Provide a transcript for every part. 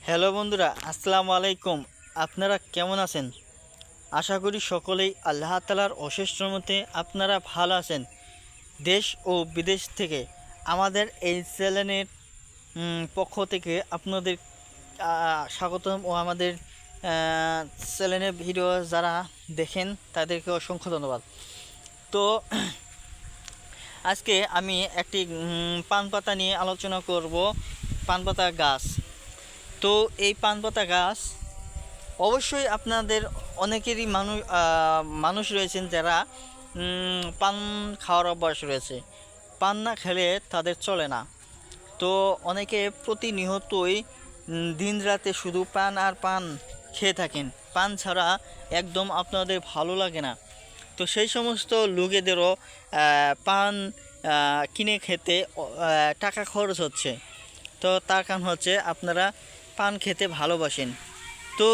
Hello বন্ধুরা, আসসালামু আলাইকুম। আপনারা কেমন আছেন? আশা করি সকলেই আল্লাহ তাআলার অশেষ রহমতে আপনারা ভালো আছেন। দেশ ও বিদেশ থেকে আমাদের এই চ্যানেলের পক্ষ থেকে আপনাদের স্বাগতম ও আমাদের চ্যানেলের ভিডিও যারা দেখেন তাদেরকে অসংখ্য ধন্যবাদ। তো আজকে আমি একটি পান পাতা নিয়ে আলোচনা করব। পান পাতা গাছ। তো এই পান পাতা গাছ অবশ্যই আপনাদের অনেকেরই মানুষ রয়েছেন যারা পান খাওয়ার অভ্যাস রয়েছে। পান না খেলে তাদের চলে না। তো অনেকে প্রতিনিয়তই দিন রাতে শুধু পান আর পান খেয়ে থাকেন। পান ছাড়া একদম আপনাদের ভালো লাগে না। তো সেই সমস্ত লোকেদেরও পান কিনে খেতে টাকা খরচ হচ্ছে। তো তার কারণ হচ্ছে আপনারা পান খেতে ভালোবাসেন। তো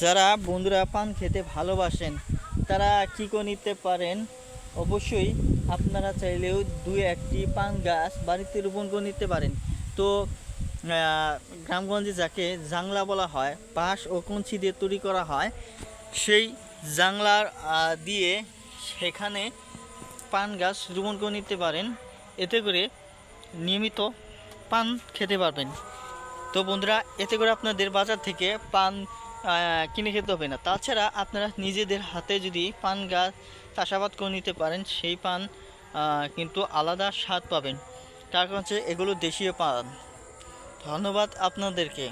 যারা বন্ধুরা পান খেতে ভালোবাসেন তারা কী করে নিতে পারেন, অবশ্যই আপনারা চাইলেও 2-1টি পান গাছ বাড়িতে রোপণ করে নিতে পারেন। তো গ্রামগঞ্জে যাকে জাংলা বলা হয়, বাঁশ ও কঞ্চি দিয়ে তৈরি করা হয়, সেই জাংলার দিয়ে সেখানে পান গাছ রোপণ করে নিতে পারেন। এতে করে নিয়মিত পান খেতে পারবেন। তো বন্ধুরা, এতে করে আপনাদের বাজার থেকে পান কিনে খেতে হবে না। তাছাড়া আপনারা নিজেদের হাতে যদি পান গাছ চাষাবাদ করে নিতে পারেন, সেই পান কিন্তু আলাদা স্বাদ পাবেন। তার কারণ হচ্ছে এগুলো দেশীয় পান। ধন্যবাদ আপনাদেরকে।